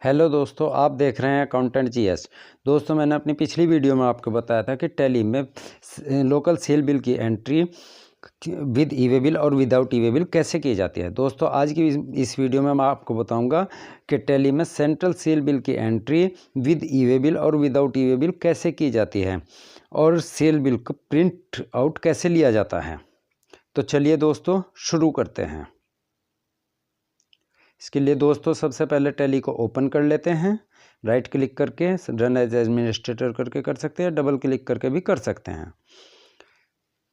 Hello दोस्तों, आप देख रहे हैं अकाउंटेंट जीएस। दोस्तों, मैंने अपनी पिछली वीडियो में आपको बताया था कि टैली में लोकल सेल बिल की entry with E way bill और विदाउट ई वे बिल कैसे की जाती है। दोस्तों, आज की इस वीडियो में मैं आपको बताऊंगा कि टैली में सेंट्रल सेल बिल की entry with E way bill और विदाउट ई वे बिल कैसे की जाती है और सेल बिल को प्रिंट आउट कैसे लिया जाता है। तो चलिए दोस्तों, शुरू करते हैं। इसके लिए दोस्तों सबसे पहले टैली को ओपन कर लेते हैं। राइट क्लिक करके रन एज एडमिनिस्ट्रेटर करके कर सकते हैं, डबल क्लिक करके भी कर सकते हैं।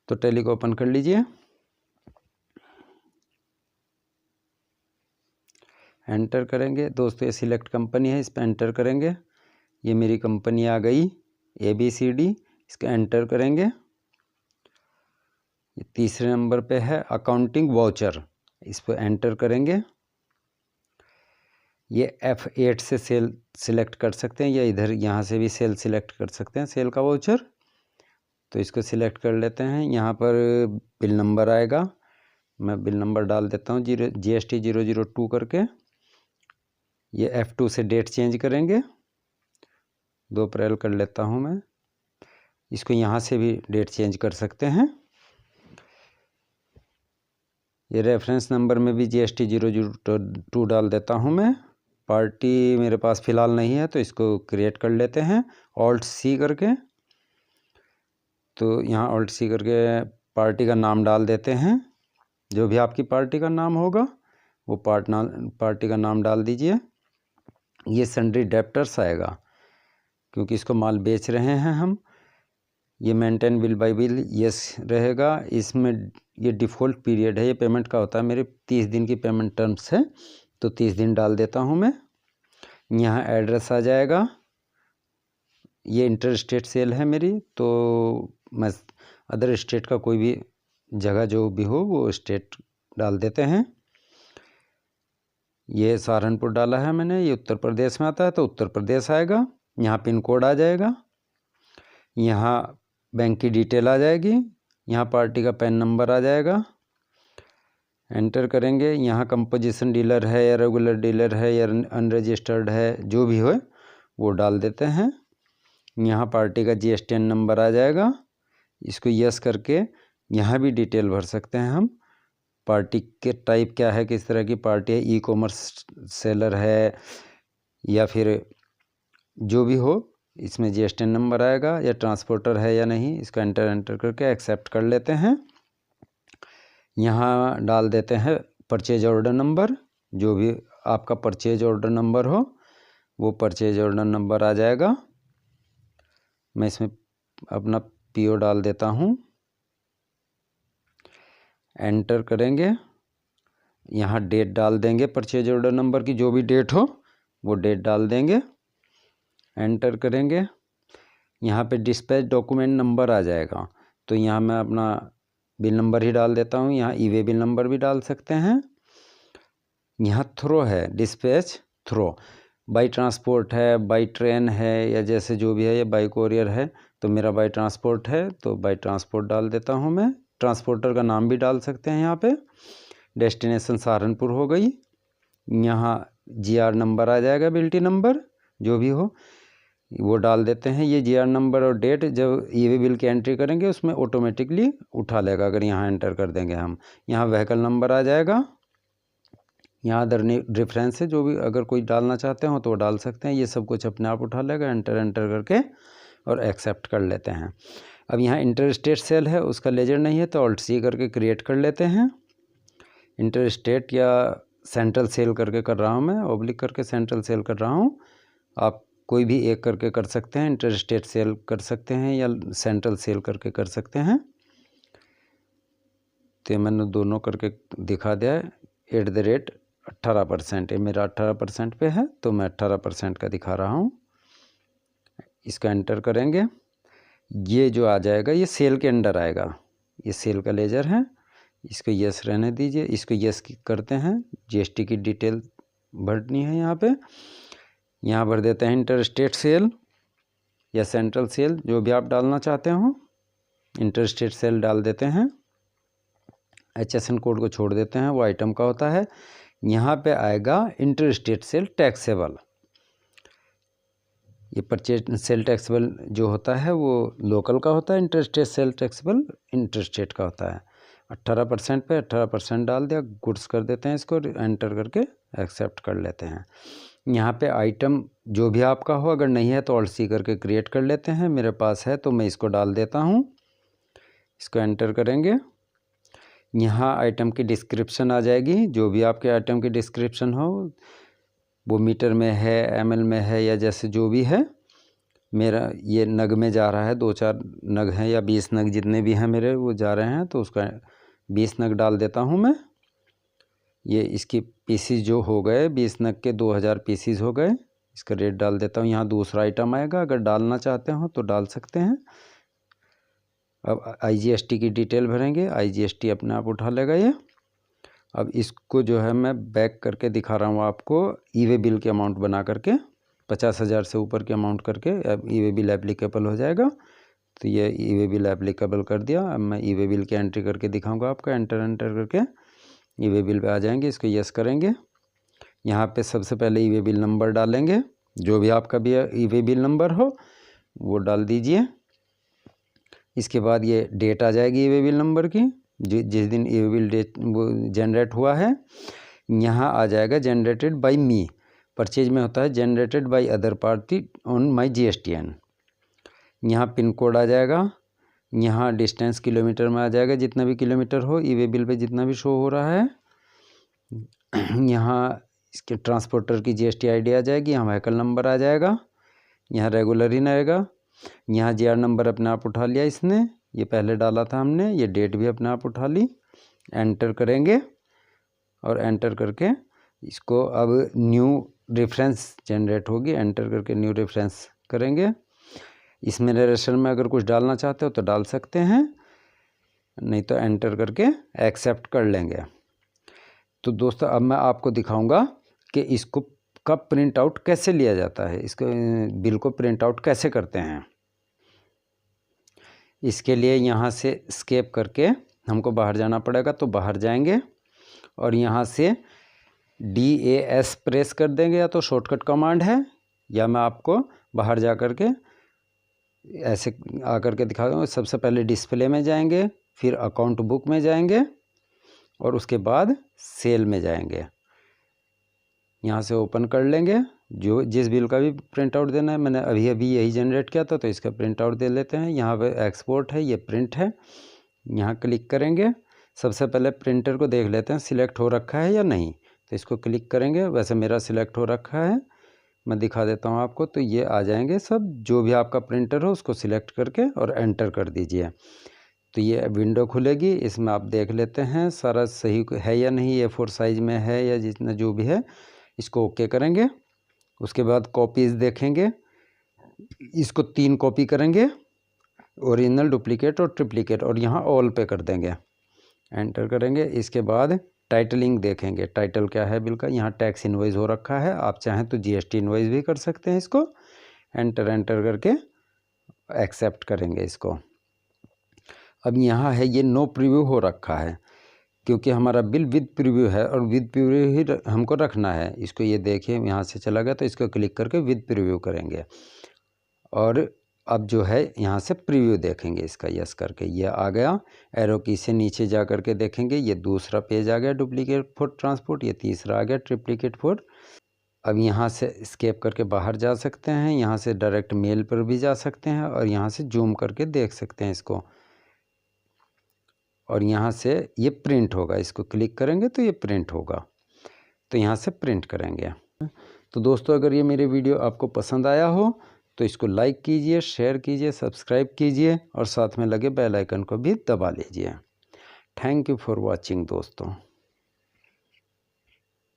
तो टैली को ओपन कर लीजिए, एंटर करेंगे। दोस्तों, ये सिलेक्ट कंपनी है, इस पर एंटर करेंगे। ये मेरी कंपनी आ गई ABCD, इसका एंटर करेंगे। ये तीसरे नंबर पे है अकाउंटिंग वाउचर, इस पर एंटर करेंगे। ये F8 से सेल सिलेक्ट कर सकते हैं या इधर यहाँ से भी सेल सिलेक्ट कर सकते हैं, सेल का वाउचर। तो इसको सिलेक्ट कर लेते हैं। यहाँ पर बिल नंबर आएगा, मैं बिल नंबर डाल देता हूँ GST 002 करके। ये F2 से डेट चेंज करेंगे, 2 अप्रैल कर लेता हूँ मैं। इसको यहाँ से भी डेट चेंज कर सकते हैं। ये रेफरेंस नंबर में भी GST 002 डाल देता हूँ मैं। पार्टी मेरे पास फ़िलहाल नहीं है तो इसको क्रिएट कर लेते हैं Alt+C करके। तो यहाँ Alt+C करके पार्टी का नाम डाल देते हैं। जो भी आपकी पार्टी का नाम होगा वो पार्टी का नाम डाल दीजिए। ये सन्ड्री डेप्टर्स आएगा क्योंकि इसको माल बेच रहे हैं हम। ये maintain bill bye bill yes रहेगा। इसमें ये डिफ़ॉल्ट पीरियड है, ये पेमेंट का होता है। मेरे 30 दिन की पेमेंट टर्म्स है तो 30 दिन डाल देता हूँ मैं। यहाँ एड्रेस आ जाएगा। ये इंटर स्टेट सेल है मेरी, तो मैं अदर स्टेट का कोई भी जगह जो भी हो वो स्टेट डाल देते हैं। ये सहारनपुर डाला है मैंने, ये उत्तर प्रदेश में आता है तो उत्तर प्रदेश आएगा। यहाँ पिन कोड आ जाएगा, यहाँ बैंक की डिटेल आ जाएगी, यहाँ पार्टी का पैन नंबर आ जाएगा। एंटर करेंगे। यहाँ कंपोजिशन डीलर है या रेगुलर डीलर है या अनरजिस्टर्ड है, जो भी हो वो डाल देते हैं। यहाँ पार्टी का GSTN नंबर आ जाएगा, इसको यस करके यहाँ भी डिटेल भर सकते हैं हम। पार्टी के टाइप क्या है, किस तरह की पार्टी है, ई-कॉमर्स सेलर है या फिर जो भी हो, इसमें GSTN नंबर आएगा। या ट्रांसपोर्टर है या नहीं, इसको एंटर करके एक्सेप्ट कर लेते हैं। यहाँ डाल देते हैं परचेज ऑर्डर नंबर, जो भी आपका परचेज ऑर्डर नंबर हो वो परचेज ऑर्डर नंबर आ जाएगा। मैं इसमें अपना PO डाल देता हूँ, एंटर करेंगे। यहाँ डेट डाल देंगे, परचेज ऑर्डर नंबर की जो भी डेट हो वो डेट डाल देंगे, एंटर करेंगे। यहाँ पे डिस्पैच डॉक्यूमेंट नंबर आ जाएगा, तो यहाँ मैं अपना बिल नंबर ही डाल देता हूँ। यहाँ ई वे बिल नंबर भी डाल सकते हैं। यहाँ थ्रो है, डिस्पैच थ्रो, बाई ट्रांसपोर्ट है, बाई ट्रेन है या जैसे जो भी है, या बाई कोरियर है। तो मेरा बाई ट्रांसपोर्ट है तो बाई ट्रांसपोर्ट डाल देता हूँ मैं। ट्रांसपोर्टर का नाम भी डाल सकते हैं यहाँ पे। डेस्टिनेशन सहारनपुर हो गई। यहाँ GR नंबर आ जाएगा, बिल्टी नंबर जो भी हो वो डाल देते हैं। ये GR नंबर और डेट जब ई वे बिल की एंट्री करेंगे उसमें ऑटोमेटिकली उठा लेगा अगर यहाँ एंटर कर देंगे हम। यहाँ व्हीकल नंबर आ जाएगा। यहाँ अदर रेफरेंस है, जो भी अगर कोई डालना चाहते हो तो डाल सकते हैं। ये सब कुछ अपने आप उठा लेगा, एंटर करके और एक्सेप्ट कर लेते हैं। अब यहाँ इंटर स्टेट सेल है, उसका लेजर नहीं है तो Alt+C करके क्रिएट कर लेते हैं। इंटर स्टेट या सेंट्रल सेल करके कर रहा हूँ मैं, ऑब्लिक करके सेंट्रल सेल कर रहा हूँ। आप कोई भी एक करके कर सकते हैं, इंटर स्टेट सेल कर सकते हैं या सेंट्रल सेल करके कर सकते हैं। तो मैंने दोनों करके दिखा दिया है। @18%, ये मेरा 18% पे है तो मैं 18% का दिखा रहा हूँ। इसका एंटर करेंगे। ये जो आ जाएगा ये सेल के अंडर आएगा, ये सेल का लेजर है। इसको यस रहने दीजिए, इसको यस करते हैं। GST की डिटेल भरनी है यहाँ पे। यहाँ भर देते हैं इंटर स्टेट सेल या सेंट्रल सेल, जो भी आप डालना चाहते हो। इंटर स्टेट सेल डाल देते हैं। HSN कोड को छोड़ देते हैं, वो आइटम का होता है। यहाँ पे आएगा इंटर स्टेट सेल टैक्सेबल। ये परचेज सेल टैक्सेबल जो होता है वो लोकल का होता है, इंटरस्टेट सेल टैक्सेबल इंटरस्टेट का होता है। 18% पे 18% डाल दिया, गुड्स कर देते हैं इसको, एंटर करके एक्सेप्ट कर लेते हैं। यहाँ पे आइटम जो भी आपका हो, अगर नहीं है तो ऑल्ट सी करके क्रिएट कर लेते हैं। मेरे पास है तो मैं इसको डाल देता हूँ, इसको एंटर करेंगे। यहाँ आइटम की डिस्क्रिप्शन आ जाएगी, जो भी आपके आइटम की डिस्क्रिप्शन हो, वो मीटर में है, ml में है, या जैसे जो भी है। मेरा ये नग में जा रहा है, 2-4 नग हैं या 20 नग जितने भी हैं मेरे वो जा रहे हैं, तो उसका 20 नग डाल देता हूँ मैं। ये इसकी पीसीज जो हो गए 20 नग के 2000 पीसीज हो गए। इसका रेट डाल देता हूँ। यहाँ दूसरा आइटम आएगा, अगर डालना चाहते हो तो डाल सकते हैं। अब IGST की डिटेल भरेंगे, IGST अपने आप उठा लेगा ये। अब इसको जो है मैं बैक करके दिखा रहा हूँ आपको, ई-वे बिल के अमाउंट बना करके 50,000 से ऊपर के अमाउंट करके अब ई-वे बिल एप्लीकेबल हो जाएगा। तो ये ई-वे बिल एप्लीकेबल कर दिया। अब मैं ई-वे बिल की एंट्री करके दिखाऊंगा आपको, एंटर करके ई-वे बिल पे आ जाएंगे। इसको यस करेंगे। यहाँ पे सबसे पहले ई-वे बिल नंबर डालेंगे, जो भी आपका भी ई-वे बिल नंबर हो वो डाल दीजिए। इसके बाद ये डेट आ जाएगी ई-वे बिल नंबर की, जिस दिन ई-वे बिल डेट वो जनरेट हुआ है। यहाँ आ जाएगा जनरेटेड बाय मी, परचेज में होता है generated by other party on my GSTN। यहाँ पिन कोड आ जाएगा, यहाँ डिस्टेंस किलोमीटर में आ जाएगा, जितना भी किलोमीटर हो ई-वे बिल पे जितना भी शो हो रहा है। यहाँ इसके ट्रांसपोर्टर की GST ID आ जाएगी, यहाँ व्हीकल नंबर आ जाएगा, यहाँ रेगुलर इन आएगा। यहाँ GR नंबर अपने आप उठा लिया इसने, ये पहले डाला था हमने, ये डेट भी अपने आप उठा ली। एंटर करेंगे और एंटर करके इसको अब न्यू रेफरेंस जनरेट होगी, एंटर करके न्यू रेफरेंस करेंगे। इसमें नरेशन में अगर कुछ डालना चाहते हो तो डाल सकते हैं, नहीं तो एंटर करके एक्सेप्ट कर लेंगे। तो दोस्तों अब मैं आपको दिखाऊंगा कि इसको का प्रिंट आउट कैसे लिया जाता है, इसको बिल को प्रिंट आउट कैसे करते हैं। इसके लिए यहाँ से स्केप करके हमको बाहर जाना पड़ेगा, तो बाहर जाएंगे और यहाँ से DAS प्रेस कर देंगे, या तो शॉर्टकट कमांड है, या मैं आपको बाहर जा कर के ऐसे आकर के दिखा दूँगा। सबसे पहले डिस्प्ले में जाएंगे, फिर अकाउंट बुक में जाएंगे और उसके बाद सेल में जाएंगे। यहाँ से ओपन कर लेंगे, जो जिस बिल का भी प्रिंट आउट देना है। मैंने अभी यही जनरेट किया था तो इसका प्रिंट आउट दे लेते हैं। यहाँ पे एक्सपोर्ट है, ये प्रिंट है, यहाँ क्लिक करेंगे। सबसे पहले प्रिंटर को देख लेते हैं सिलेक्ट हो रखा है या नहीं, तो इसको क्लिक करेंगे। वैसे मेरा सिलेक्ट हो रखा है, मैं दिखा देता हूँ आपको। तो ये आ जाएंगे सब, जो भी आपका प्रिंटर हो उसको सिलेक्ट करके और एंटर कर दीजिए। तो ये विंडो खुलेगी, इसमें आप देख लेते हैं सारा सही है या नहीं, A4 साइज़ में है या जितना जो भी है, इसको ओके करेंगे। उसके बाद कॉपीज़ देखेंगे, इसको 3 कॉपी करेंगे, ओरिजिनल, डुप्लीकेट और ट्रिप्लीकेट, और यहाँ ऑल पे कर देंगे, एंटर करेंगे। इसके बाद टाइटलिंग देखेंगे, टाइटल क्या है बिल का। यहाँ टैक्स इनवॉइस हो रखा है, आप चाहें तो GST इनवॉइस भी कर सकते हैं। इसको एंटर करके एक्सेप्ट करेंगे इसको। अब यहाँ है ये नो प्रीव्यू हो रखा है, क्योंकि हमारा बिल विद प्रीव्यू है और विद प्रीव्यू ही हमको रखना है। इसको ये देखिए यहाँ से चला गया, तो इसको क्लिक करके विद प्रीव्यू करेंगे। और अब जो है यहाँ से प्रीव्यू देखेंगे, इसका यस करके ये आ गया। एरो की से नीचे जा करके देखेंगे, ये दूसरा पेज आ गया डुप्लीकेट फॉर ट्रांसपोर्ट, ये तीसरा आ गया ट्रिप्लीकेट फॉर। अब यहाँ से स्केप करके बाहर जा सकते हैं, यहाँ से डायरेक्ट मेल पर भी जा सकते हैं, और यहाँ से जूम करके देख सकते हैं इसको। और यहाँ से ये प्रिंट होगा, इसको क्लिक करेंगे तो ये प्रिंट होगा, तो यहाँ से प्रिंट करेंगे। तो दोस्तों अगर ये मेरे वीडियो आपको पसंद आया हो तो इसको लाइक कीजिए, शेयर कीजिए, सब्सक्राइब कीजिए और साथ में लगे बेल आइकन को भी दबा लीजिए। थैंक यू फॉर वॉचिंग दोस्तों।